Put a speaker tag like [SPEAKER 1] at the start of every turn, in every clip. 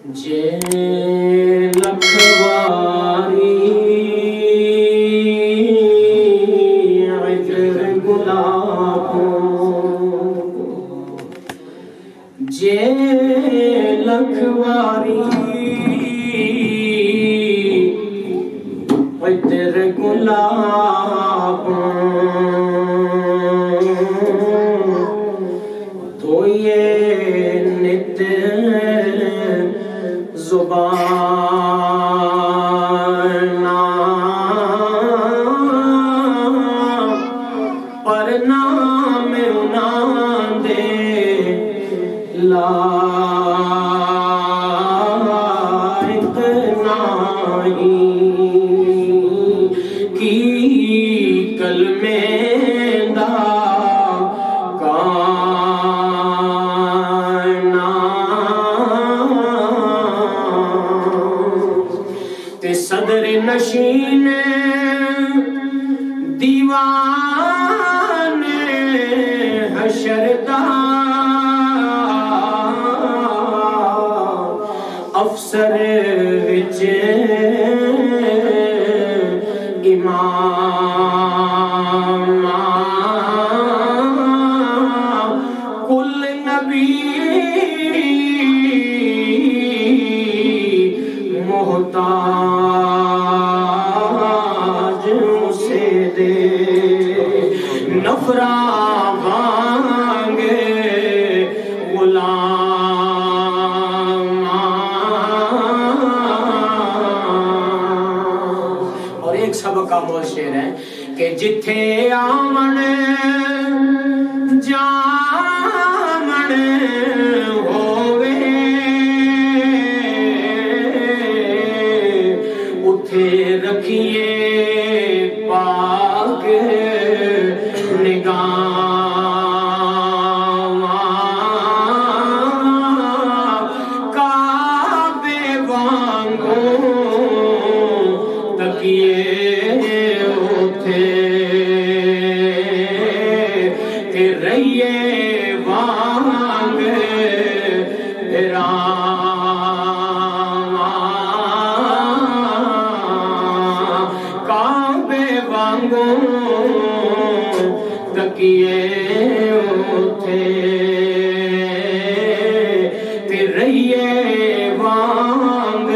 [SPEAKER 1] جے لکھواری عطر گلابوں جے لکھواری عطر گلابوں تو یہ نت زبان پر نام انہاں دے لائق نہیں کی کلمے دا صدر نشین دیوان حشر دا افسر وچ امام کل نبی محتاج اسے دے نفرا وانگے غلام اور ایک سبق کا بہت شعر ہے کہ جتھے آمن جامن ہووے رکھیے پاک نگاہ کعبے وانگوں تکیے اٹھے کہ رہیے وانگ تکیے اٹھے کہ رہیے وانگ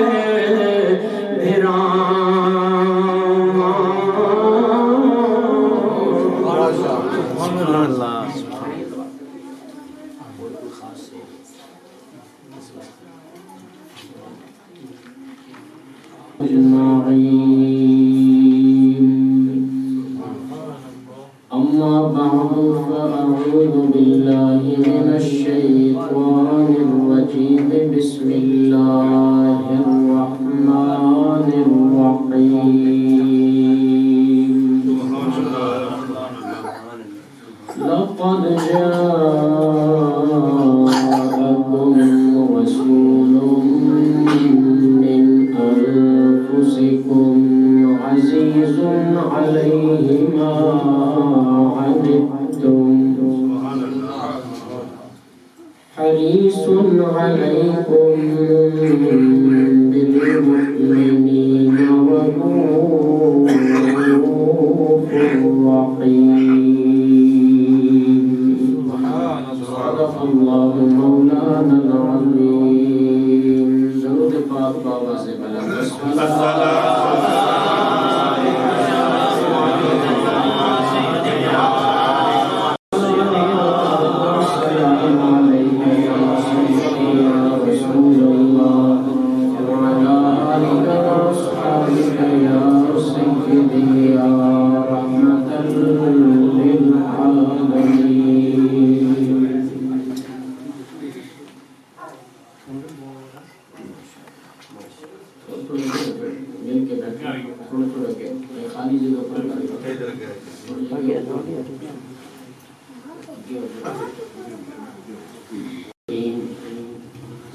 [SPEAKER 1] أما بعد فأعوذ بالله من الشيطان الرجيم بسم الله الرحمن الرحيم لقد جاءكم رسول من أنفسكم عزيز عليه ما حريص عليكم بالمؤمنين رؤوف رحيم صدق الله مولانا العظيم درود پاک بابا سے بلند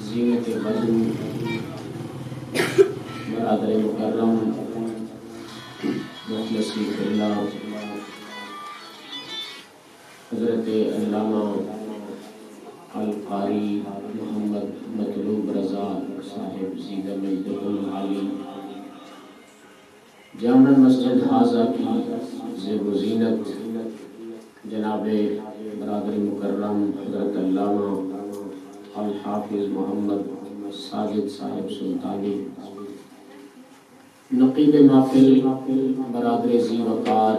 [SPEAKER 1] زینت بدن برادر مکرم مخلصی اللہ حضرت علامہ القاری محمد مطلوب رضا صاحب زیدہ مجدہ العالی جامع مسجد حاضہ کی زیب و زینت جناب برادر مکرم حضرت علامہ الحافظ محمد ساجد صاحب سلطانی، نقیب محفل برادر ذی وقار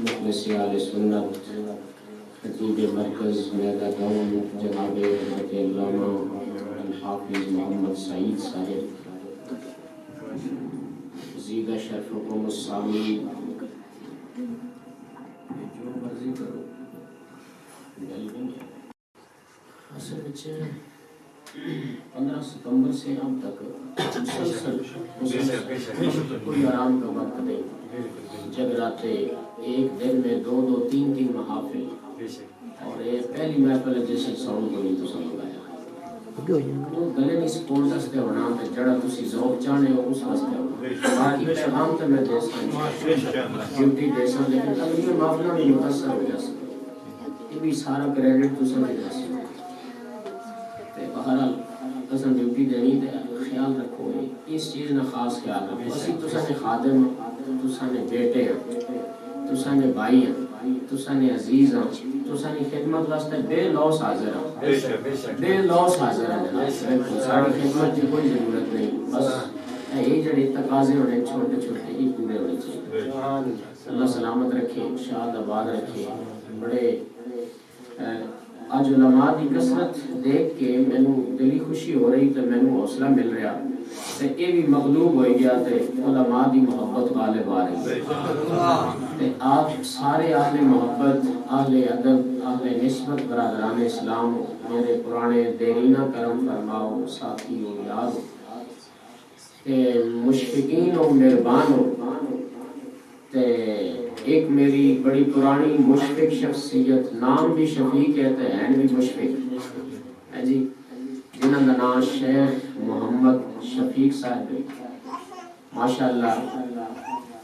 [SPEAKER 1] مخلص اہل سنت، خطیب مرکز میدہ گاؤں جناب حضرت علامہ الحافظ محمد سعید صاحب، زیدہ شرفکم السامی، جو مرضی کرو اصل وچ 15 ستمبر سے اب تک مسلسل کوئی آرام کا وقت نہیں، جگراتے ایک دن میں 2 3 محافل، اور یہ پہلی محفل ہے جیسے ساؤنڈ کو نہیں تو سب لگایا گلے نہیں سپورٹ دستے ہونا تے جڑا تسی ذوق چاہنے ہو اس واسطے ہونا، باقی پیغام تے میں دے سکتا ڈیوٹی دے سکتا، لیکن اگلی محفلوں میں متاثر ہو جا سکتا، یہ بھی سارا کریڈٹ تساں دے سکتے تے بہرحال تساں ڈیوٹی دینی تے خیال رکھو، اس چیز نہ خاص خیال رکھو، اسی تساں نے خادم، تساں نے بیٹے ہیں، تساں نے بھائی ہیں، تساں نے عزیز ہیں، تساں نے خدمت واسطے بے لوس حاضر ہیں، بے لوس حاضر ہیں جناب، ساری خدمت کی کوئی ضرورت نہیں، بس یہ جڑے تقاضے ہونے چھوٹے چھوٹے ہی پورے ہونے چاہیے۔ اللہ سلامت رکھے، شاد آباد رکھے۔ بڑے آج علماء کی کثرت دیکھ کے مینوں دلی خوشی ہو رہی تو مینوں حوصلہ مل رہا تے یہ بھی مغلوب ہو گیا تے علماء کی محبت غالب آ رہی تے آپ سارے اہل محبت، اہل ادب، اہل نسبت برادران اسلام، میرے پرانے دیرینہ کرم فرماؤ، ساتھی ہو، یار ہو، مشفقین ہو، مہربان ہو، تے ایک میری بڑی پرانی مشفق شخصیت، نام بھی شفیق ہے تے ہیں بھی مشفق ہے جی، جنہاں دا نام شیخ محمد شفیق صاحب ہے، ماشاءاللہ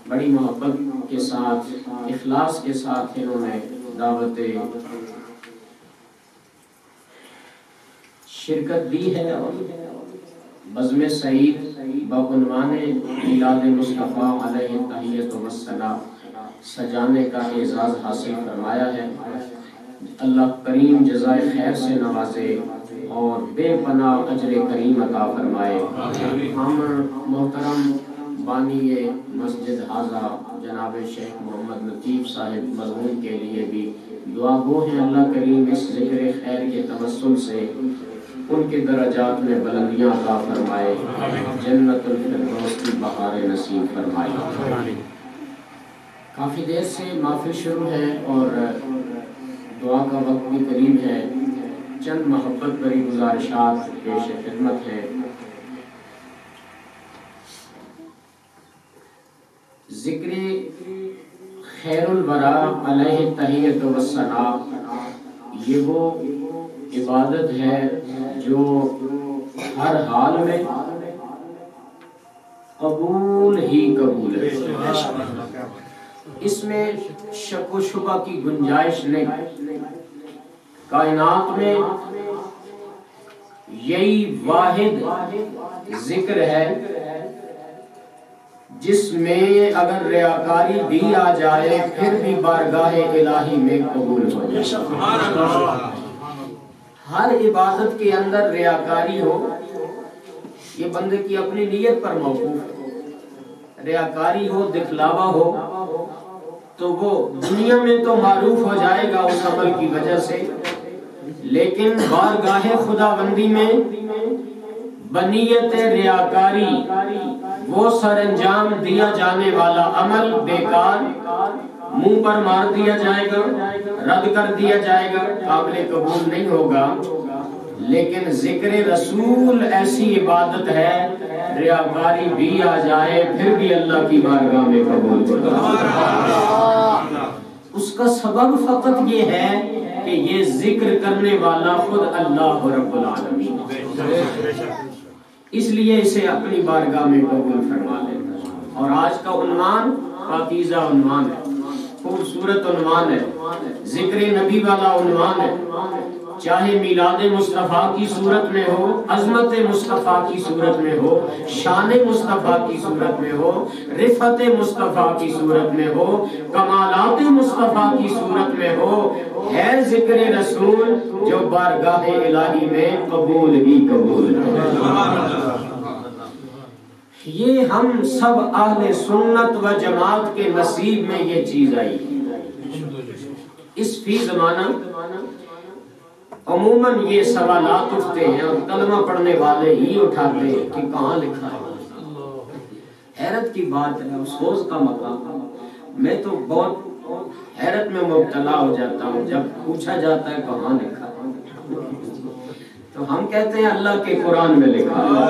[SPEAKER 1] بڑی محبت کے ساتھ، اخلاص کے ساتھ انہوں نے دعوت شرکت دی ہے، اور بزم سعید بعنوان میلاد مصطفیٰ علیہ تحیۃ و السلام سجانے کا اعزاز حاصل فرمایا ہے۔ اللہ کریم جزائے خیر سے نوازے اور بے پناہ اجر کریم عطا فرمائے۔ ہم محترم بانی مسجد حاضہ جناب شیخ محمد لطیف صاحب مرحوم کے لیے بھی دعا گو ہیں، اللہ کریم اس ذکر خیر کے توسل سے ان کے درجات میں بلندیاں عطا فرمائے، جنت الفردوس کی بہار نصیب فرمائے۔ کافی دیر سے محفل شروع ہے اور دعا کا وقت بھی قریب ہے، چند محبت بری گزارشات پیش خدمت ہے۔ ذکر خیر الورا علیہ تحیۃ و السلام یہ وہ عبادت ہے جو ہر حال میں قبول ہی قبول ہے، اس میں شک و شبہ کی گنجائش نہیں۔ کائنات میں یہی واحد ذکر ہے جس میں اگر ریاکاری بھی آ جائے پھر بھی بارگاہ الہی میں قبول ہو جائے۔ ہر عبادت کے اندر ریاکاری ہو، یہ بندے کی اپنی نیت پر موقوف ہے۔ ریاکاری ہو، دکھلاوا ہو تو وہ دنیا میں تو معروف ہو جائے گا اس عمل کی وجہ سے، لیکن بارگاہ خدا بندی میں بنیت ریاکاری وہ سر انجام دیا جانے والا عمل بیکار، منہ پر مار دیا جائے گا، رد کر دیا جائے گا، قابل قبول نہیں ہوگا۔ لیکن ذکر رسول ایسی عبادت ہے ریاکاری بھی آ جائے پھر بھی اللہ کی بارگاہ میں قبول ہوگا۔ اس کا سبب فقط یہ ہے کہ یہ ذکر کرنے والا خود اللہ رب العالمین، اس لیے اسے اپنی بارگاہ میں قبول فرما لیتا ہے۔ اور آج کا عنوان پاکیزہ عنوان ہے، خوبصورت عنوان ہے، ذکر نبی والا عنوان ہے۔ چاہے میلاد مصطفیٰ کی صورت میں ہو، عظمت مصطفیٰ کی صورت میں ہو، شان مصطفیٰ کی صورت میں ہو، رفعت مصطفیٰ کی صورت میں ہو، کمالات مصطفیٰ کی صورت میں ہو، ہے ذکر رسول جو بارگاہ الہی میں قبول ہی قبول ہے۔ یہ ہم سب اہل سنت و جماعت کے نصیب میں یہ چیز آئی ہے۔ اس فی زمانہ عموماً یہ سوالات اٹھتے ہیں اور کلمہ پڑھنے والے ہی اٹھاتے ہیں کہ کہاں لکھا ہے۔ حیرت کی بات ہے، افسوس کا مقام۔ میں تو بہت حیرت میں مبتلا ہو جاتا ہوں جب پوچھا جاتا ہے کہاں لکھا ہے، تو ہم کہتے ہیں اللہ کے قرآن میں لکھا ہے۔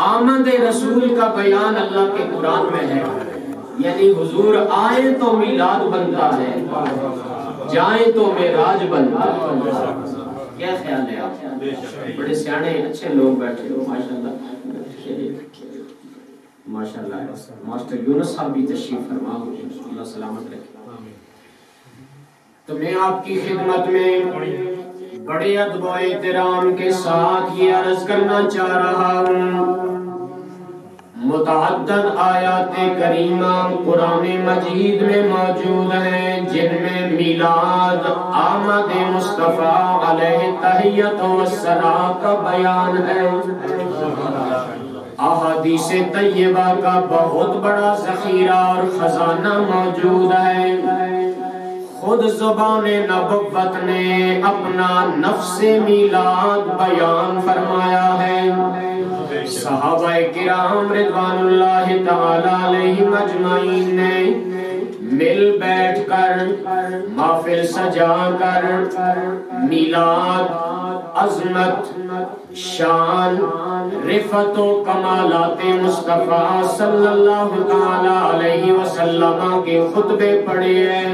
[SPEAKER 1] آمد رسول کا بیان اللہ کے قرآن میں ہے، یعنی حضور آئے تو میلاد بنتا ہے، جائیں تو معراج بنتا ہے۔ کیا خیال ہے آپ؟ بڑے سیانے اچھے لوگ بیٹھے ہو ماشاءاللہ، ماشاءاللہ۔ ماسٹر یونس صاحب بھی تشریف فرما، اللہ سلامت رکھے۔ تو میں آپ کی خدمت میں بڑے ادب و احترام کے ساتھ یہ عرض کرنا چاہ رہا ہوں، متعدد آیات کریمہ قرآن مجید میں موجود ہیں جن میں میلاد آمد مصطفیٰ علیہ تحیت و السلام کا بیان ہے۔ احادیث طیبہ کا بہت بڑا ذخیرہ اور خزانہ موجود ہے۔ خود زبان نبوت نے اپنا نفس میلاد بیان فرمایا ہے۔ صحابہ کرام رضوان اللہ تعالی علیہم اجمعین نے مل بیٹھ کر محفل سجا کر میلاد، عظمت، شان، رفعت و کمالات مصطفیٰ صلی اللہ تعالی علیہ وسلم کے خطبے پڑھے ہیں،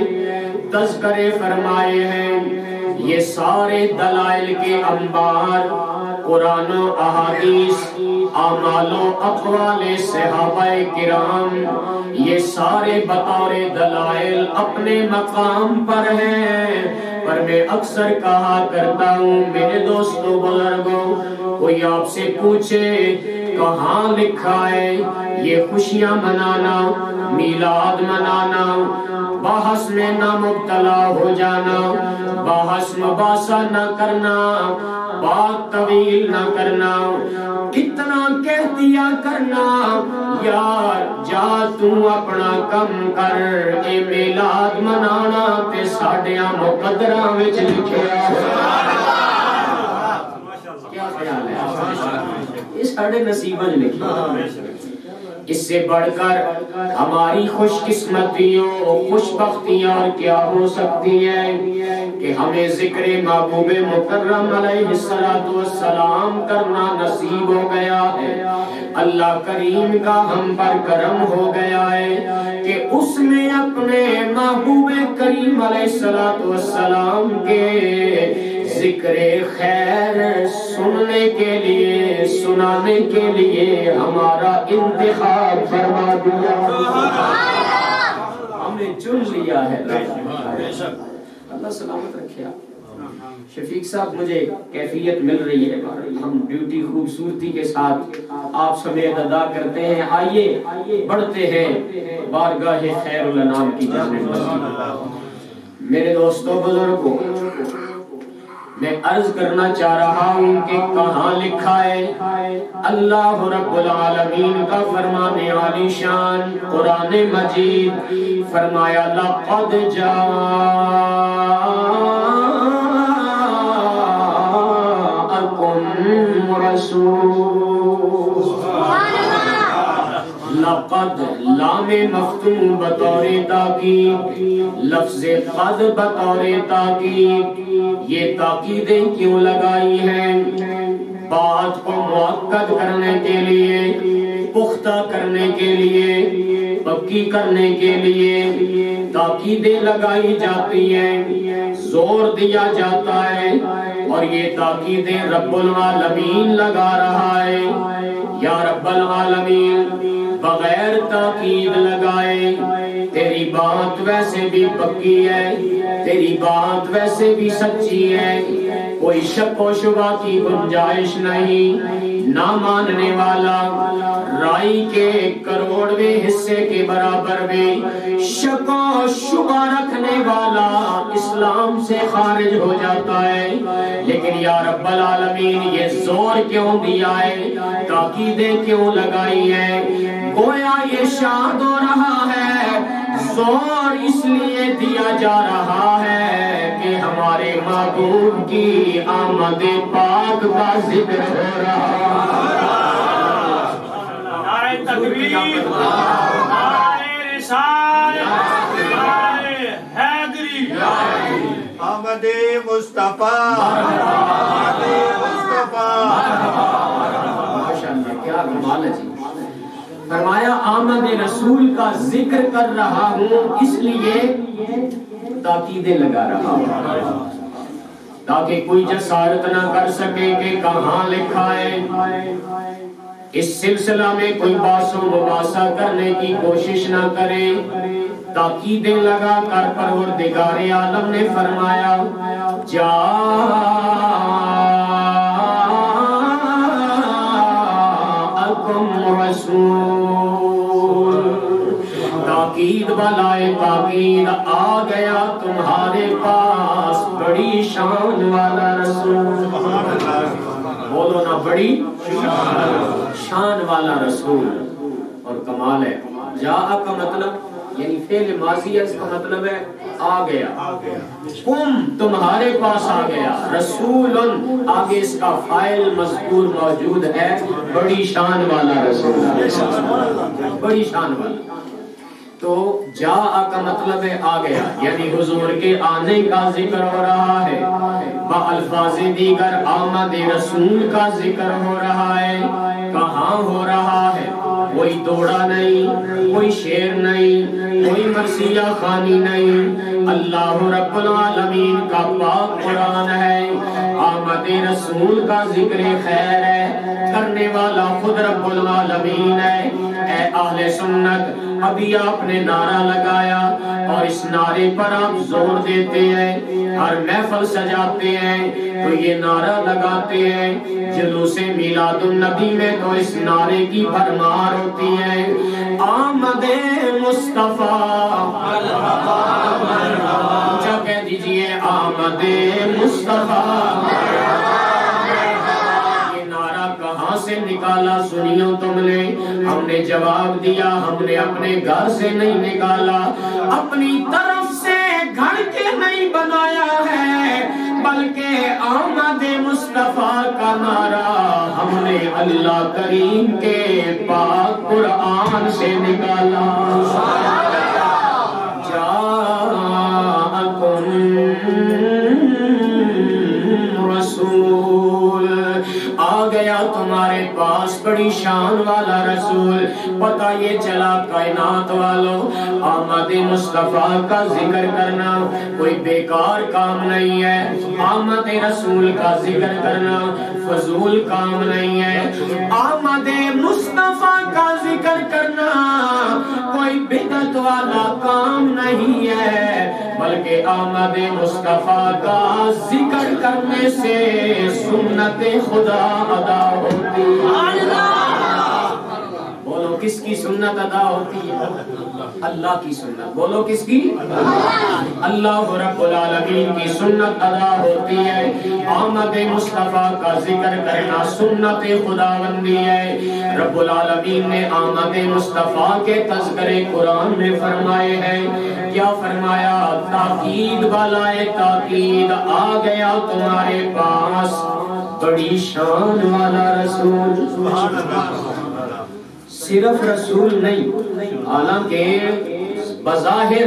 [SPEAKER 1] تذکرے فرمائے ہیں۔ یہ سارے دلائل کے انبار قرآن و احادیث، اعمال و اقوال صحابہ کرام، یہ سارے بطور دلائل اپنے مقام پر ہیں۔ پر میں اکثر کہا کرتا ہوں میرے دوستوں بزرگوں، کوئی آپ سے پوچھے کہاں لکھا ہے یہ خوشیاں منانا، میلاد منانا، بحث میں نہ مبتلا ہو جانا، بحث مباحثہ نہ کرنا، بات طویل نہ کرنا، اتنا کہہ دیا کرنا یار جا تو اپنا کم کر، اے میلاد منانا تے ساڈیاں مقدراں وچ لکھیا۔ کیا خیال ہے؟ یہ ساڈے نصیباں وچ لکھیا۔ اس سے بڑھ کر ہماری خوش قسمتیوں، خوش بختیاں اور کیا ہو سکتی ہیں کہ ہمیں ذکر محبوب مکرم علیہ السلام کرنا نصیب ہو گیا ہے۔ اللہ کریم کا ہم پر کرم ہو گیا ہے کہ اس نے اپنے محبوب کریم علیہ السلام کے ذکر خیر سننے کے لیے، سنانے کے لیے ہمارا انتخاب فرما دیا، ہمیں چن لیا ہے۔ اللہ سلامت رکھے آپ۔ شفیق صاحب مجھے کیفیت مل رہی ہے، ہم ڈیوٹی خوبصورتی کے ساتھ آپ سمیت ادا کرتے ہیں۔ آئیے بڑھتے ہیں بارگاہ خیر الانام کی جانب۔ میرے دوستوں بزرگوں، میں عرض کرنا چاہ رہا ہوں کہ کہاں لکھا ہے؟ اللہ رب العالمین کا فرمان عالی شان قرآن مجید، فرمایا لقد جاءکم رسول، لقد لام مفتوح بطور تاکید، لفظ قد بطور تاکید۔ یہ تاکیدیں کیوں لگائی ہیں؟ بات کو مؤکد کرنے کے لیے، پختہ کرنے کے لیے، پکی کرنے کے لیے تاکیدیں لگائی جاتی ہیں، زور دیا جاتا ہے، اور یہ تاکیدیں رب العالمین لگا رہا ہے۔ یا رب العالمین بغیر تاکید لگائے تیری بات ویسے بھی پکی ہے، تیری بات ویسے بھی سچی ہے، کوئی شک و شبہ کی گنجائش نہیں۔ نہ ماننے والا رائی کے کروڑویں حصے کے برابر بھی شک و شبہ رکھنے والا اسلام سے خارج ہو جاتا ہے۔ لیکن یا رب العالمین یہ زور کیوں دیا ہے، تاکیدیں کیوں لگائی ہے؟ گویا یہ شاد ہو رہا ہے، زور اس لیے دیا جا رہا ہے کہ ہمارے محبوب کی آمد پاک کا ذکر ہو رہا ہے۔ نعرہ تکبیر، نعرہ رسالت، نعرہ حیدری،
[SPEAKER 2] آمد مصطفیٰ، آمد مصطفیٰ۔
[SPEAKER 1] ماشاءاللہ کیا کمال ہے جی۔ فرمایا آمد رسول کا ذکر کر رہا ہوں، اس لیے تاکیدیں لگا رہا ہوں تاکہ کوئی جسارت نہ کر سکے کہ کہاں لکھا ہے۔ اس سلسلہ میں کوئی باس و مباحثہ کرنے کی کوشش نہ کرے۔ تاکیدیں لگا کر پروردگار عالم نے فرمایا رسول، تاکید بالائے تاکید آ گیا تمہارے پاس بڑی شان والا رسول۔ بولو نا، بڑی شان والا رسول۔ اور کمال ہے، جاء کا مطلب یعنی فعل ماضی ہے، اس کا مطلب ہے آ گیا۔ تمہارے پاس آ گیا، رسول آگے اس کا فاعل مذکور موجود ہے، بڑی شان والا رسول، بڑی شان والا۔ تو جاء کا مطلب ہے آ گیا، یعنی حضور کے آنے کا ذکر ہو رہا ہے۔ بالفاظ دیگر آمد رسول کا ذکر ہو رہا ہے۔ کہاں ہو رہا ہے؟ کوئی دوڑا نہیں، کوئی شیر نہیں، کوئی مرثیہ خوانی نہیں، اللہ رب العالمین کا پاک قرآن ہے۔ آمد رسول کا ذکر خیر ہے، کرنے والا خود رب العالمین ہے۔ اے اہل سنت، ابھی آپ نے نعرہ لگایا اور اس نعرے پر آپ زور دیتے ہیں، ہر محفل سجاتے ہیں تو یہ نعرہ لگاتے ہیں، جلوس میلاد النبی میں تو اس نعرے کی بھرمار ہوتی ہے، آمد مصطفیٰ، اونچا کہہ دیجئے آمد مصطفیٰ۔ کہاں سے نکالا سنیو تم نے؟ ہم نے جواب دیا، ہم نے اپنے گھر سے نہیں نکالا، اپنی طرف سے گھڑ کے نہیں بنایا ہے، بلکہ آمد مصطفیٰ کا نعرہ ہم نے اللہ کریم کے پاک قرآن سے نکالا۔ جاءکم رسول، آ گیا تمہارے پاس بڑی شان والا رسول۔ پتہ یہ چلا کائنات والوں، آمد مصطفیٰ کا ذکر کرنا کوئی بیکار کام نہیں ہے، آمد رسول کا ذکر کرنا فضول کام نہیں ہے، آمد مصطفیٰ کا ذکر کرنا کوئی بدعت والا کام نہیں ہے، بلکہ آمد مصطفیٰ کا ذکر کرنے سے سنت خدا ادا ہوتی ہے۔ بولو کس کی سنت ادا ہوتی ہے؟ اللہ کی سنت۔ بولو کس کی؟ اللہ رب العالمین کی سنت ادا ہوتی ہے۔ آمد مصطفیٰ کا ذکر کرنا سنت خداوندی ہے۔ رب العالمین نے آمد مصطفیٰ کے تذکرے قرآن میں فرمائے ہیں۔ کیا فرمایا؟ تاکید بالائے تاکید آ گیا تمہارے پاس بڑی شان والا رسول۔ صرف رسول نہیں، حالانکہ بظاہر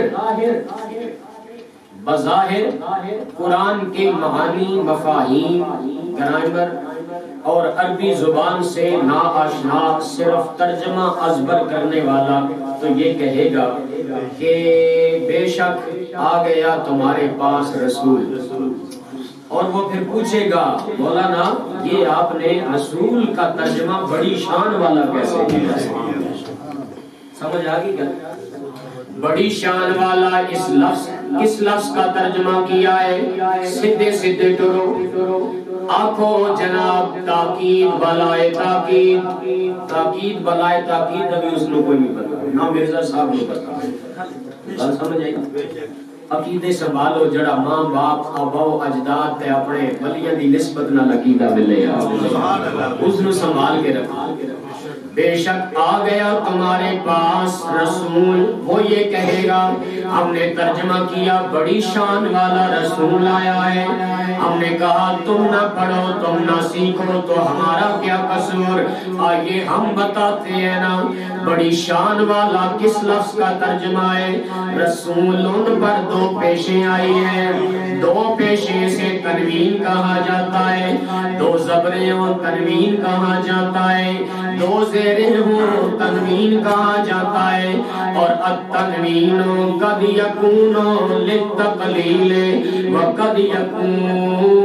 [SPEAKER 1] قرآن کے معانی، مفاہیم، گرامر اور عربی زبان سے ناآشنا صرف ترجمہ ازبر کرنے والا تو یہ کہے گا کہ بے شک آ گیا تمہارے پاس رسول، اور وہ پھر پوچھے گا مولانا یہ آپ نے رسول کا ترجمہ بڑی شان والا کیسے کیا؟ سمجھ آ گئی کیا؟ بڑی شان والا اس لفظ کس لفظ کا ترجمہ کیا ہے؟ سیدھے سیدھے ٹرو آنکھوں جناب تاکید بلائے تاکید بلائے تاکید ابھی اس کو کوئی نہیں پتا نہ مرزا صاحب کو پتا بات سمجھ آئی عقیدے سنبھالو جڑا ماں باپ آبا و اجداد تے اپنے ولیاں دی نسبت نال عقیدہ ملے اس نو سنبھال کے رکھو بے شک آ گیا تمہارے پاس رسول وہ یہ کہے گا ہم نے ترجمہ کیا بڑی شان والا رسول آیا ہے ہم نے کہا تم نہ پڑھو تم نہ سیکھو تو ہمارا کیا قصور آئیے ہم بتاتے ہیں نا بڑی شان والا کس لفظ کا ترجمہ ہے رسول ان پر دو پیشیں آئی ہیں دو پیشیں سے تنوین کہا جاتا ہے دو زبریں اور تنوین کہا جاتا ہے دو زیریں ہوں تنوین کہا جاتا ہے اور التنوین قد یکون للتقلیل وقد یکون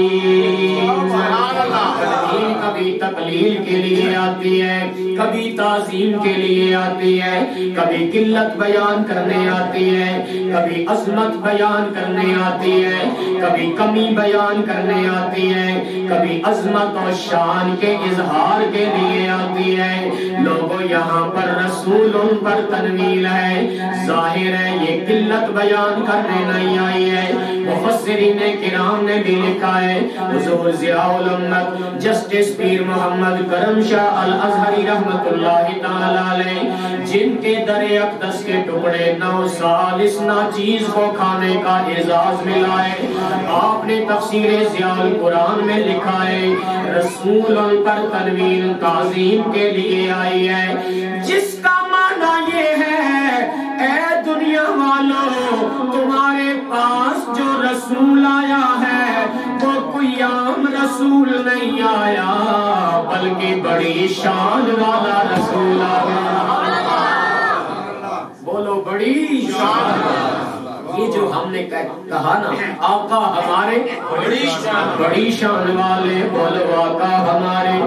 [SPEAKER 1] للتعظیم کبھی تقلیل کے لیے آتی ہے کبھی تعظیم کے لیے آتی ہے کبھی قلت بیان کرنے آتی ہے کبھی عظمت بیان کرنے آتی ہے کبھی کمی بیان کرنے آتی ہے کبھی عظمت اور شان کے اظہار کے لیے آتی ہے لوگوں یہاں پر رسول ان پر تنوین ہے ظاہر ہے یہ قلت بیان کرنے نہیں آئی ہے مفسرین کرام نے بھی لکھا ہے حضور ضیاء الامت جسٹس پیر محمد کرم شاہ الازہری رحمت اللہ تعالی علیہ جن کے در اقدس کے ٹکڑے 9 سال اس ناچیز کو کھانے کا اعزاز ملا ہے آپ نے تفسیر ضیاء القرآن میں لکھا ہے رسول پر تنوین تعظیم کے لیے آئی ہے جس کا معنی یہ ہے اے دنیا والوں تمہارے پاس جو رسول آیا ہے وہ کوئی عام رسول نہیں آیا بلکہ بڑی شان والا رسول آیا بولو بڑی شان یہ جو ہم نے کہا نا آقا ہمارے بڑی شان والے بولو آقا ہمارے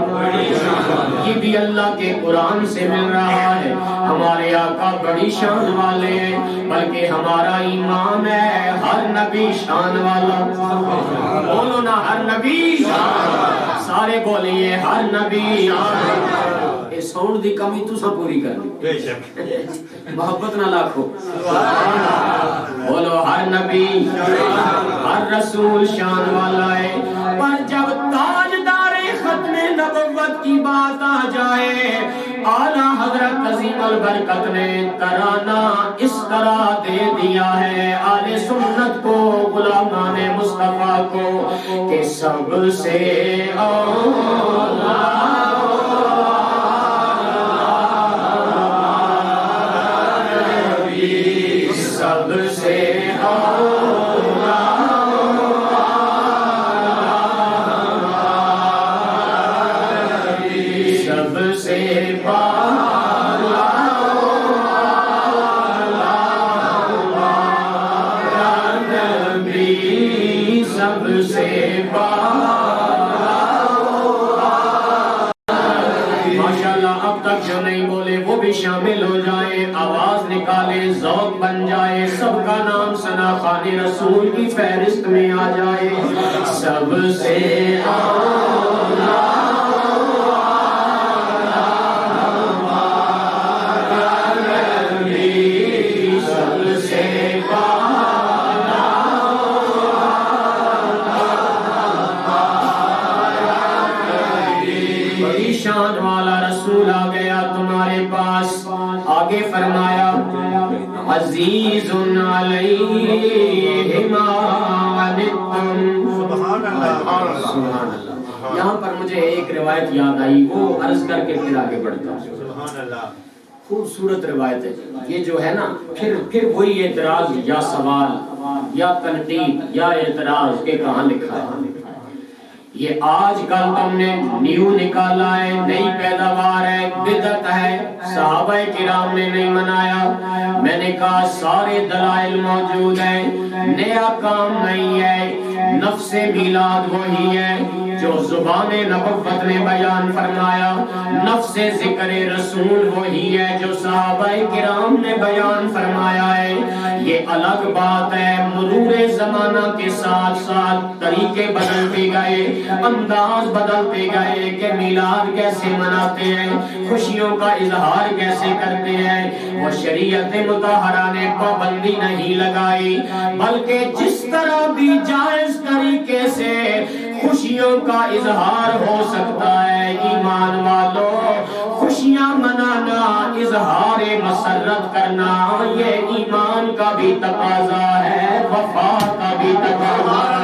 [SPEAKER 1] یہ بھی اللہ کے قرآن سے مل رہا ہے ہمارے آقا بڑی شان والے ہیں بلکہ ہمارا ایمان ہے ہر نبی شان والا بولو نا ہر نبی سارے بولیے ہر نبی ساؤنڈ دی کمی تو سب پوری کرنی محبت نہ لاکھو بولو ہر نبی ہر رسول شان والا ہے پر جب تاجدار ختم نبوت کی بات آ جائے اعلیٰ حضرت عظیم البرکت نے ترانہ اس طرح دے دیا ہے آل سنت کو غلامان مصطفیٰ کو کہ سب سے اولا سب سے اولا سب سے بالا نبی سب سے اب تک جو نہیں بولے وہ بھی شامل ہو جائے آواز نکالے ذوق بن جائے سب کا نام ثنا خوان رسول کی فہرست میں آ جائے سب سے اولا نبی سب سے بڑی شان والا رسول آ گیا تمہارے پاس آگے فرمایا عزیز علیہ ما عنتم سبحان اللہ یہاں پر مجھے ایک روایت یاد آئی وہ عرض کر کے پھر آگے بڑھتا ہوں سبحان اللہ خوبصورت روایت ہے یہ جو ہے نا پھر وہی اعتراض یا سوال یا تنقید یا اعتراض کے کہاں لکھا ہے یہ آج کل تم نے نیو نکالا ہے نئی پیداوار ہے بدعت ہے صحابہ کرام نے نہیں منایا میں نے کہا سارے دلائل موجود ہیں نیا کام نہیں ہے نفس میلاد وہی ہے جو زبان نبوت نے بیان فرمایا، نفس ذکر رسول وہی ہے جو صحابہ کرام نے بیان فرمایا ہے۔ یہ الگ بات ہے، مرور زمانہ کے ساتھ ساتھ طریقے بدلتے گئے، انداز بدلتے گئے کہ میلاد کیسے مناتے ہیں، خوشیوں کا اظہار کیسے کرتے ہیں۔ وہ شریعت مطہرہ نے پابندی نہیں لگائی، بلکہ جس طرح بھی جائز طریقے سے خوشیوں کا اظہار ہو سکتا ہے، ایمان والو خوشیاں منانا، اظہار مسرت کرنا، یہ ایمان کا بھی تقاضا ہے، وفا کا بھی تقاضا ہے۔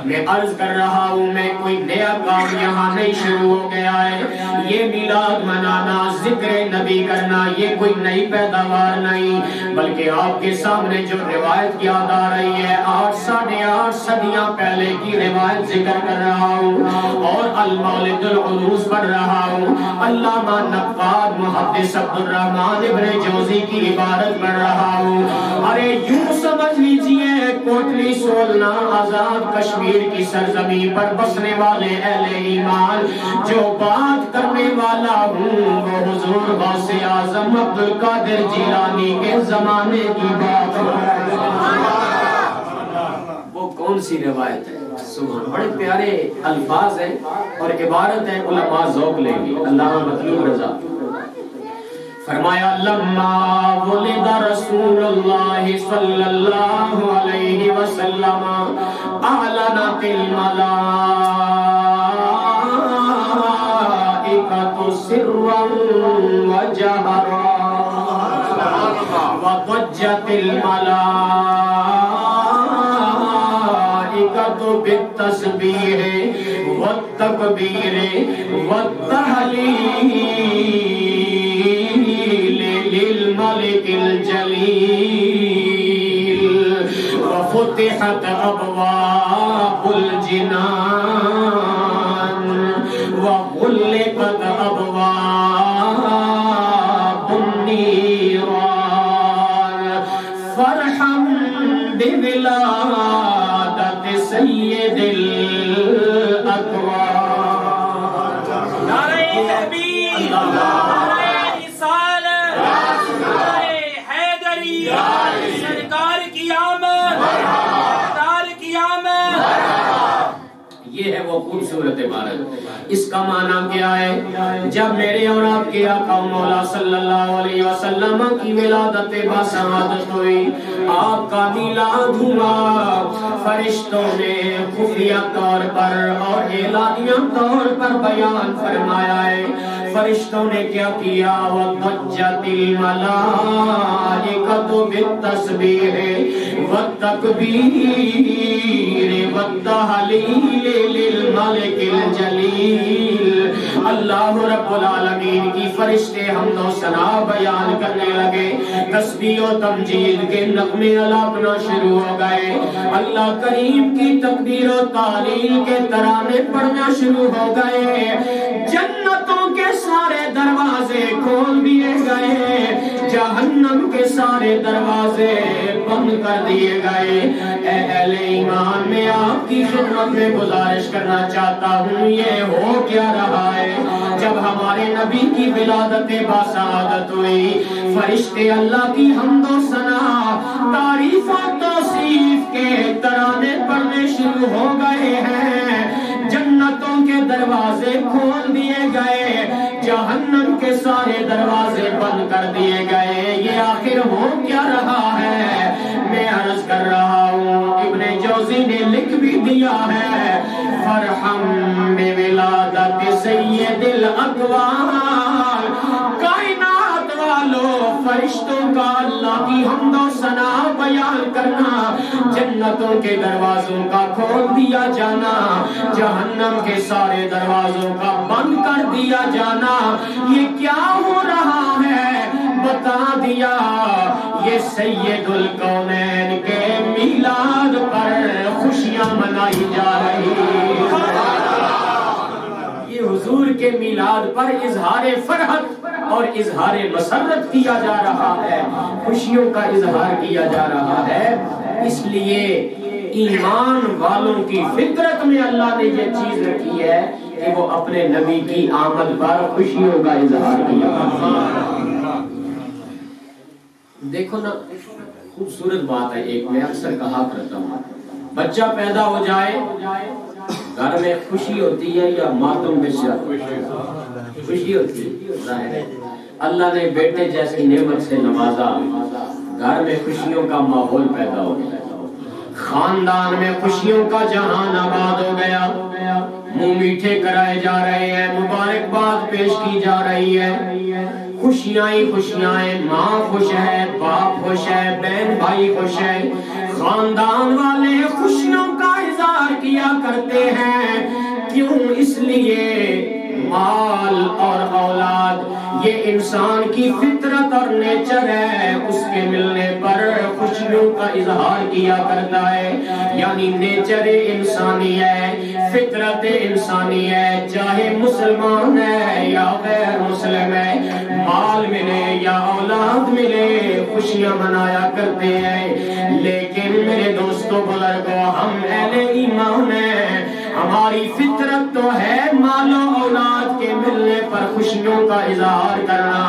[SPEAKER 1] میں عرض کر رہا ہوں، میں کوئی نیا کام یہاں نہیں شروع ہو گیا ہے۔ یہ میلاد منانا، ذکر نبی کرنا، یہ کوئی نئی پیداوار نہیں، بلکہ آپ کے سامنے جو روایت یاد آ رہی ہے، 8 ساڑھے 8 صدیاں پہلے کی روایت ذکر کر رہا ہوں اور المولد العروس پڑھ رہا ہوں۔ علامہ نقاد محدث عبد الرحمن ابن جوزی کی عبارت پڑھ رہا ہوں۔ ارے یوں سمجھ لیجئے، کوٹلی سولنا آزاد کشمیر کی سرزمین پر بسنے والے اہل ایمان، جو بات کرنے والا ہوں وہ حضور غوث اعظم عبد القادر جیلانی کے زمانے کی بات ہے۔ وہ کون سی روایت ہے؟ سبحان، بڑے پیارے الفاظ ہیں اور عبارت ہے، علماء ذوق لیں گے۔ اللہ مطلوب رضا فرمایا، لما ولد رسول اللہ صلی اللہ علیہ وسلم اعلنت الملائکۃ سرا وجہرا وضجت الملائکۃ بالتسبیح والتکبیر والتہلیل للملك الجليل وفتحت أبواب الجنان وغلقت أبواب النيران فرحا بولادة سيد الأكوان۔
[SPEAKER 3] نعرہ تکبیر، سرکار کی آمد، سرکار کی آمد۔
[SPEAKER 1] یہ ہے وہ خوبصورت عبارت۔ اس کا معنی کیا ہے؟ جب میرے اور آپ کے آقا مولا صلی اللہ علیہ وسلم کی ولادت باسعادت ہوئی، آپ کا میلاد ہوا، فرشتوں نے خفیہ طور پر اور اعلانیہ طور پر بیان فرمایا ہے۔ فرشتوں نے کیا کیا؟ وَضَجَّتِ الْمَلَائِکَةُ بِالتَّسْبِیحِ وَالتَّکْبِیرِ وَالتَّہْلِیلِ لِلْمَلِكِ الْجَلِیلِ۔ اللہ رب العالمین کی فرشتے حمد و ثنا بیان کرنے لگے، تسبیح و تمجید کے نغمے الاپنا شروع ہو گئے، اللہ کریم کی تکبیر و تعلیل کے ترانے پڑھنا شروع ہو گئے، جنتوں کے سارے دروازے کھول دیے گئے، جہنم کے سارے دروازے بند کر دیے گئے۔ اے اہل ایمان، میں آپ کی خدمت میں گزارش کرنا چاہتا ہوں، یہ ہو کیا رہا ہے؟ جب ہمارے نبی کی ولادت باسعادت ہوئی، فرشتے اللہ کی حمد و ثنا، تعریف و توصیف کے ترانے پڑھنے شروع ہو گئے ہیں، جنتوں کے دروازے کھول دیے گئے، جہنم کے سارے دروازے بند کر دیے گئے۔ یہ آخر ہو کیا رہا ہے؟ میں عرض کر رہا ہوں، ابن جوزی نے لکھ بھی دیا ہے، فرحم بولادت سید الاکوان۔ کائنات والو، فرشتوں کا اللہ کی حمد و ثنا بیان کرنا، جنتوں کے دروازوں کا کھول دیا جانا، جہنم کے سارے دروازوں کا بند کر دیا جانا، یہ کیا ہو رہا ہے؟ بتا دیا، یہ سید الکونین کے میلاد پر خوشیاں منائی جا رہی ہیں۔ یہ حضور کے میلاد پر اظہار فرحت اور اظہار مسرت کیا جا رہا ہے، خوشیوں کا اظہار کیا جا رہا ہے۔ اس لیے ایمان والوں کی فطرت میں اللہ نے یہ چیز رکھی ہے کہ وہ اپنے نبی کی آمد پر خوشیوں کا اظہار کیا۔ دیکھو نا خوبصورت بات ہے، ایک میں اکثر کہا کرتا ہوں، بچہ پیدا ہو جائے گھر میں خوشی ہوتی ہے یا ماتم میں خوشی ہوتی ہے؟ ظاہر ہے اللہ نے بیٹے جیسی نعمت سے نوازا، گھر میں خوشیوں کا ماحول پیدا ہو گیا، خاندان میں خوشیوں کا جہان آباد ہو گیا، منہ میٹھے کرائے جا رہے ہیں، مبارکباد پیش کی جا رہی ہے، خوشیاں ہی خوشیاں ہیں، ماں خوش ہے، باپ خوش ہے، بہن بھائی خوش ہے، خاندان والے خوشیوں کا اظہار کیا کرتے ہیں۔ کیوں؟ اس لیے مال اور اولاد یہ انسان کی فطرت اور نیچر ہے، اس کے ملنے پر خوشیوں کا اظہار کیا کرتا ہے، یعنی نیچر انسانی ہے، فطرت انسانی ہے، چاہے مسلمان ہے یا غیر مسلم ہے، مال ملے یا اولاد ملے خوشیاں منایا کرتے ہیں۔ لیکن میرے دوستو بزرگو، ہم اہل ایمان ہیں، ہماری فطرت تو ہے مال و اولاد کے ملنے پر خوشیوں کا اظہار کرنا،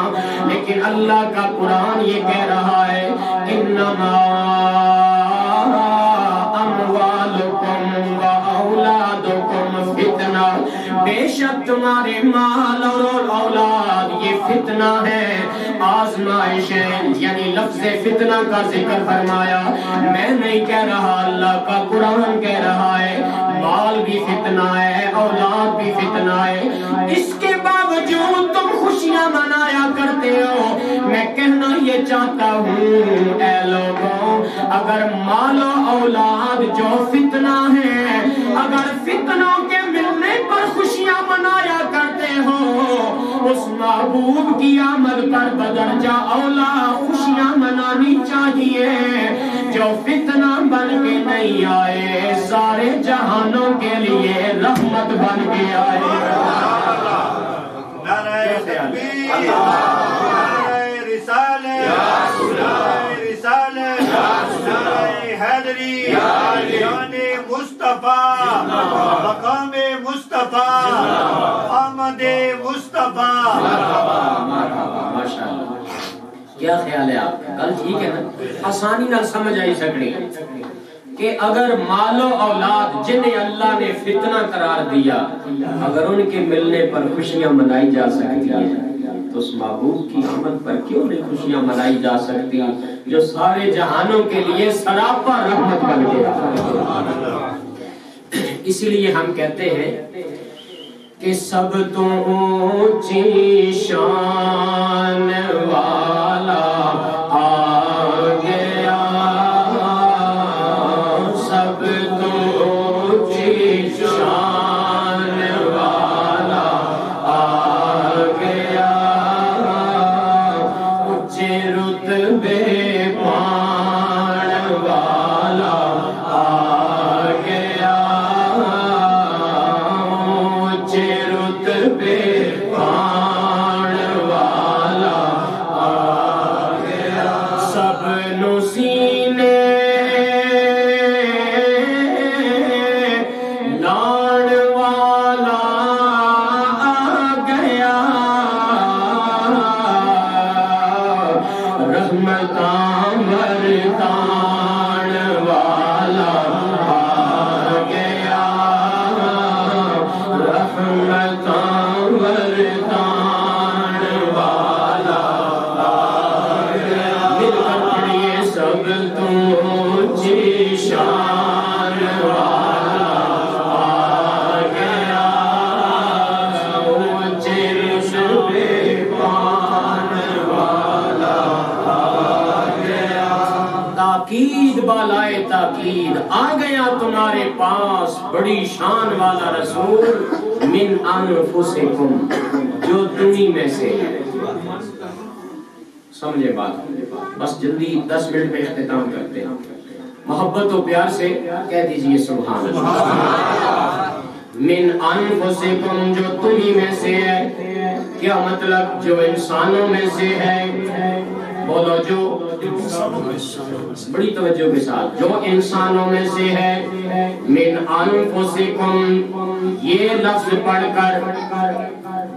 [SPEAKER 1] لیکن اللہ کا قرآن یہ کہہ رہا ہے انما اموالکم و اولادکم فتنہ، بے شک تمہارے مال اور اولاد یہ فتنہ ہے، آزمائش ہے۔ یعنی لفظ فتنہ کا ذکر فرمایا، میں نہیں کہہ رہا، اللہ کا قرآن کہہ رہا ہے مال بھی فتنہ ہے، اولاد بھی فتنہ ہے، اس کے باوجود تم خوشیاں منایا کرتے ہو۔ میں کہنا یہ چاہتا ہوں اے لوگوں، اگر مال و اولاد جو فتنہ ہے، اگر فتنوں کے ملنے پر خوشیاں منایا کرتے ہو، اس محبوب کی آمد پر بدرجہ اولا خوشیاں منانی چاہیے جو فتنہ بن کے نہیں آئے، سارے جہانوں کے لیے رحمت بن کے آئے۔
[SPEAKER 2] نعرہ تکبیر، نعرہ رسالت، نعرہ رسالت، نعرہ حیدری، جان مصطفیٰ، مقام مصطفیٰ، آمد مصطفیٰ۔
[SPEAKER 1] ماشاءاللہ، کیا خیال ہے آپ کا؟ کل ٹھیک ہے نا، آسانی نہ سمجھ آئی سکڑی کہ اگر مال و اولاد جنہیں اللہ نے فتنہ قرار دیا، اگر ان کے ملنے پر خوشیاں منائی جا سکتی ہیں تو اس محبوب کی آمد پر کیوں نہیں خوشیاں منائی جا سکتی جو سارے جہانوں کے لیے سراپا رحمت بن گیا۔ اسی لیے ہم کہتے ہیں کہ سب تو اونچی شان والا آ گیا، سب تو اونچی شان والا آ گیا، اونچے رتبے پان والا آ گیا، اونچے رتبے پان والا آ گیا، سب نو سینے لان والا آ گیا، رحمتاں برتان والا آ گیا، رحمتاں برتان والا آ گیا۔ مل کر پڑھیے، سب تو اونچی شان والا آ گیا، اونچے رتبے پان والا آ گیا، تاکید بالائے تاکید آ گیا تمہارے پاس بڑی شان والا رسول، من انفسکم، جو تمہیں میں سے ہے۔ سمجھے بات؟ بس جلدی 10 منٹ میں اختتام کرتے ہیں، محبت و پیار سے کہہ دیجئے سبحان اللہ۔ من انفسکم، جو تمہیں میں سے ہے، کیا مطلب؟ جو انسانوں میں سے ہے، بولو جو بڑی توجہ کے ساتھ، جو انسانوں میں سے ہے، من انفسکم، یہ لفظ پڑھ کر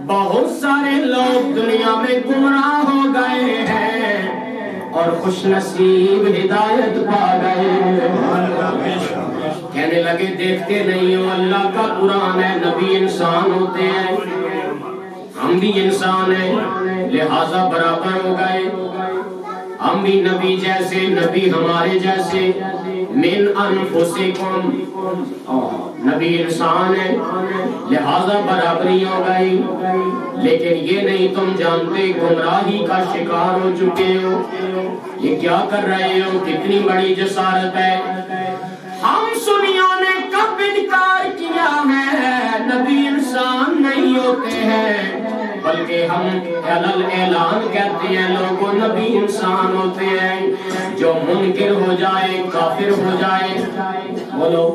[SPEAKER 1] بہت سارے لوگ دنیا میں گمراہ ہو گئے ہیں اور خوش نصیب ہدایت پا گئے ہیں۔ کہنے لگے دیکھتے نہیں ہو اللہ کا قرآن ہے، نبی انسان ہوتے ہیں، ہم بھی انسان ہیں لہذا برابر ہو گئے، ہم بھی نبی جیسے، نبی ہمارے جیسے، من انفسکم، نبی انسان ہے لہذا برابری ہو گئی۔ لیکن یہ نہیں تم جانتے گمراہی کا شکار ہو چکے ہو، یہ کیا کر رہے ہو، کتنی بڑی جسارت ہے۔ ہم سنیوں نے کب انکار کیا ہے نبی انسان نہیں ہوتے ہیں، بلکہ ہم اعلان کہتے ہیں لوگوں نبی انسان ہوتے ہیں۔ جو منکر ہو جائے، کافر ہو جائے، بولو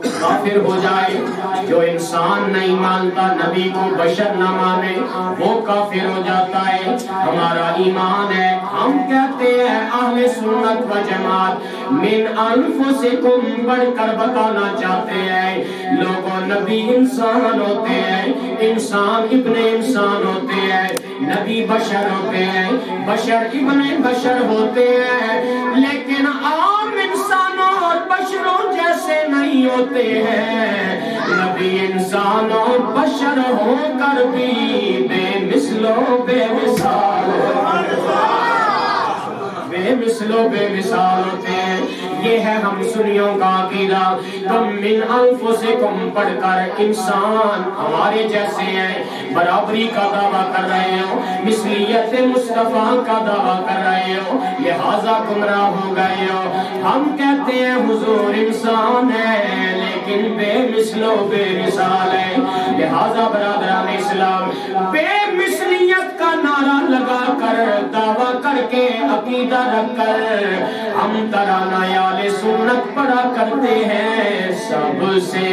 [SPEAKER 1] کافر ہو جائے، جو انسان نہیں مانتا، نبی کو بشر نہ مانے، وہ کافر ہو جاتا ہے۔ ہمارا ایمان ہے، ہم کہتے ہیں اہل سنت و جماعت من انفسکم بڑھ کر بتانا چاہتے ہیں لوگوں نبی انسان ہوتے ہیں، انسان ابن انسان ہوتے ہیں، نبی بشر ہوتے ہیں، بشر ابن بشر ہوتے ہیں، لیکن عام انسانوں اور بشروں جیسے نہیں ہوتے ہیں۔ نبی انسان اور بشر ہو کر بھی بے مثل و بے مثال، بے مثل و بے مثال ہوتے ہیں۔ یہ ہے ہم سنیوں کا عقیدہ۔ تم من انفسکم پڑھ کر انسان ہمارے جیسے ہیں برابری کا دعویٰ کر رہے ہو، مثلیت مصطفیٰ کا دعویٰ کر رہے ہو، لہذا گمراہ ہو گئے ہو۔ ہم کہتے ہیں حضور انسان ہے لیکن بے مثل و بے مثال ہے، لہذا برادران اسلام بے مثلیت کا نعرہ لگا کر دعویٰ کر کے عقیدہ رکھ کر ہم ترانہ یال سنت پڑھا کرتے ہیں، سب سے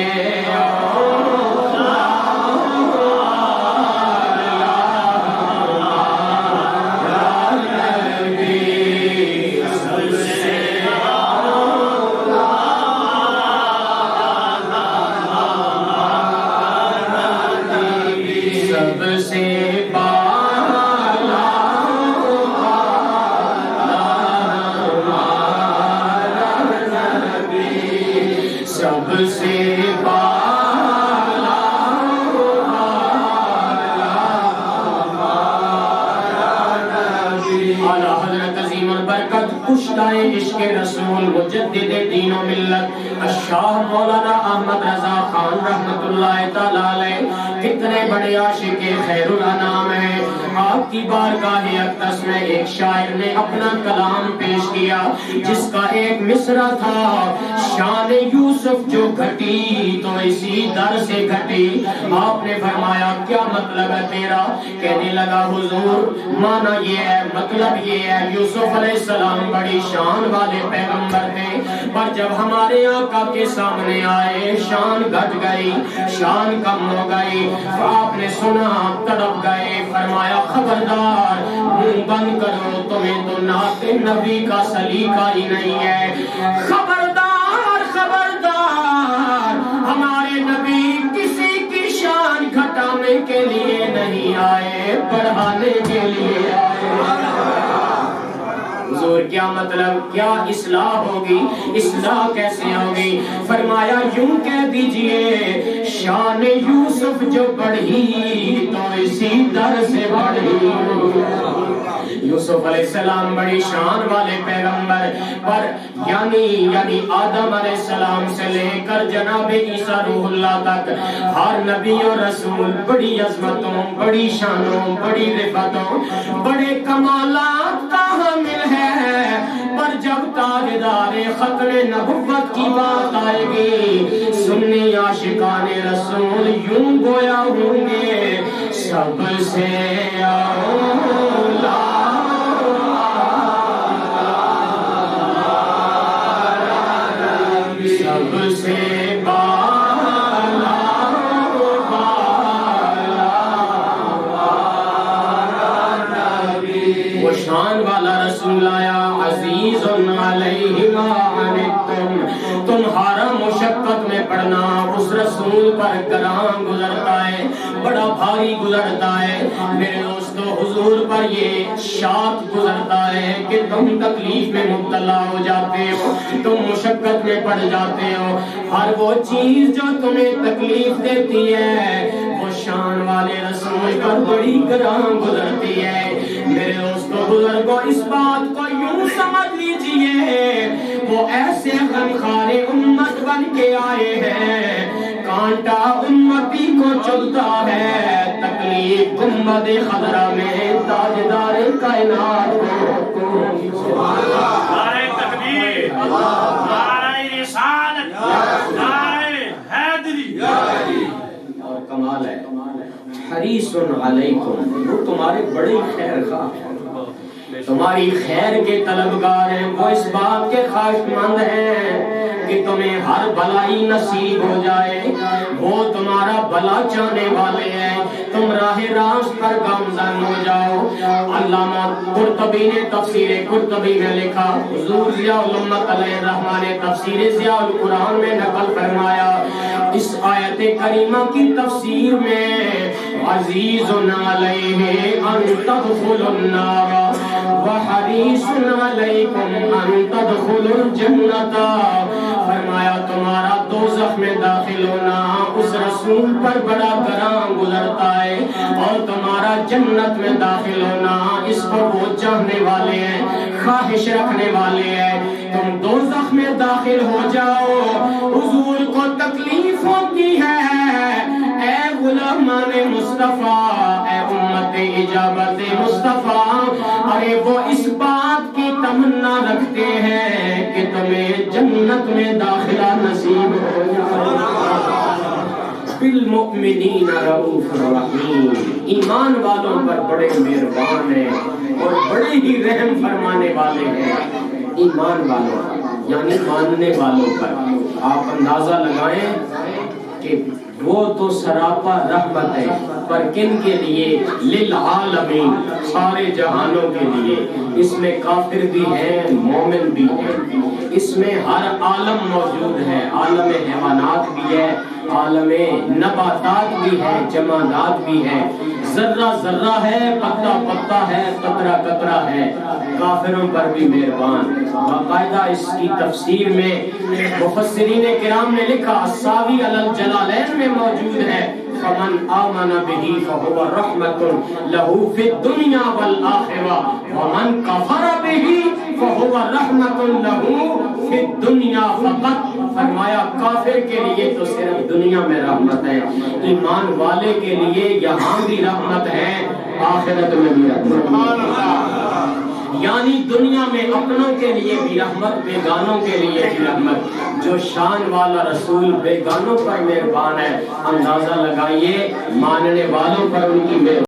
[SPEAKER 1] عشق رسول مجدد دین و ملت الشاہ مولانا احمد رضا خان رحمت اللہ تعالیٰ علیہ کتنے بڑے عاشق خیر الانام ہیں۔ آپ کی بارگاہ اقدس میں ایک شاعر نے اپنا کلام پیش کیا جس کا ایک مصرع تھا، شان یوسف جو گھٹی تو اسی در سے گھٹی۔ آپ نے فرمایا کیا مطلب ہے تیرا؟ کہنے لگا حضور مانا یہ ہے، مطلب یہ ہے یوسف علیہ السلام بڑی شان والے پیغمبر تھے، پر جب ہمارے آقا کے سامنے آئے شان گھٹ گئی، شان کم ہو گئی۔ آپ نے سنا تڑپ گئے، فرمایا خبردار منہ بند کرو، تمہیں تو نعت نبی کا سلیقہ ہی نہیں ہے۔ خبردار خبردار، ہمارے نبی کسی کی شان گھٹانے کے لیے نہیں آئے، بڑھانے کے لیے آئے۔ حضور کیا مطلب، کیا اصلاح ہوگی، اصلاح کیسے ہوگی؟ فرمایا یوں کہہ دیجئے شان یوسف جو بڑھی تو اسی در سے بڑھی۔ یوسف علیہ السلام بڑی شان والے پیغمبر، پر یعنی آدم علیہ السلام سے لے کر جناب عیسیٰ روح اللہ تک ہر نبی اور رسول بڑی عظمتوں، بڑی شانوں، بڑی رفتوں، بڑے کمالات کا حامل ہے، پر جب تاجدار ختم نبوت کی بات آئے گی سنی عاشقان رسول یوں گویا ہوں گے سب سے اولا، سب سے شان والا رسول آیا عزیز علیہ ما عنتم تمہارا مشقت میں پڑنا اس رسول پر گراں گزرتا ہے بڑا بھاری گزرتا ہے میرے دوستو حضور پر یہ شاق گزرتا ہے کہ تم تکلیف میں مبتلا ہو جاتے ہو تم مشقت میں پڑ جاتے ہو ہر وہ چیز جو تمہیں تکلیف دیتی ہے وہ شان والے رسول پر بڑی گراں گزرتی ہے میرے دوستو بزرگوں اس بات کو یوں سمجھ لیجئے وہ ایسے غمخوار امت بن کے آئے ہیں کانٹا امتی کو چبھتا ہے تکلیف گنبد خضرا میں تاجدار کائنات کو
[SPEAKER 3] نعرہ تکبیر نعرہ رسالت نعرہ حیدری
[SPEAKER 1] اور کمال ہے حریص علیکم وہ تمہارے بڑے خیر خواہ ہیں تمہاری خیر کے طلبگار ہیں وہ اس بات کے خواہش مند ہیں کہ تمہیں ہر بھلائی نصیب ہو جائے وہ تمہارا بھلا چاہنے والے ہیں تم راہ راست پر گامزن ہو جاؤ علامہ قرطبی نے تفسیر قرطبی میں لکھا حضور ضیاء الامت علیہ الرحمہ نے تفسیر ضیاء القرآن میں نقل فرمایا اس آیت کریمہ کی تفسیر میں عزیز علیہ ان تدخلوا النار وحریص علیکم ان تدخلوا الجنہ فرمایا تمہارا دوزخ میں داخل ہونا اس رسول پر بڑا گراں گزرتا ہے اور تمہارا جنت میں داخل ہونا اس کو وہ چاہنے والے ہیں خواہش رکھنے والے ہیں تم دوزخ میں داخل ہو جاؤ حضور کو تکلیف ہوتی ہے اے غلامان مصطفیٰ اے امت اجابت مصطفیٰ ارے وہ اس بات کی تمنا رکھتے ہیں کہ تمہیں جنت میں داخلہ نصیب ہو جائے بالمؤمنین رؤوف رحیم ایمان والوں پر بڑے مہربان ہیں اور بڑے ہی رحم فرمانے والے ہیں ایمان والوں یعنی ماننے والوں پر آپ اندازہ لگائیں کہ وہ تو سراپا رحمت ہے پر کن کے لیے للعالمین سارے جہانوں کے لیے اس میں کافر بھی ہے مومن بھی ہے اس میں ہر عالم موجود ہے عالم حیوانات بھی ہے عالم نباتات بھی ہے جمادات بھی ہے ذرہ ذرہ ہے پتا پتا ہے قطرہ قطرہ ہے کافروں پر بھی مہربان باقاعدہ اس کی تفسیر میں مفسرین کرام نے لکھا ساوی علی الجلالین میں موجود ہے فمن آمن به فهو رحمة له في الدنيا والآخرة ومن كفر به فهو رحمة له في الدنيا فقط فرمایا کافر کے لیے تو صرف دنیا میں رحمت ہے ایمان والے کے لیے یہاں بھی رحمت ہے آخرت میں بھی رحمت ہے یعنی دنیا میں اپنوں کے لیے بھی رحمت بیگانوں کے لیے بھی رحمت جو شان والا رسول بیگانوں پر مہربان ہے اندازہ لگائیے ماننے والوں پر ان کی مہربانی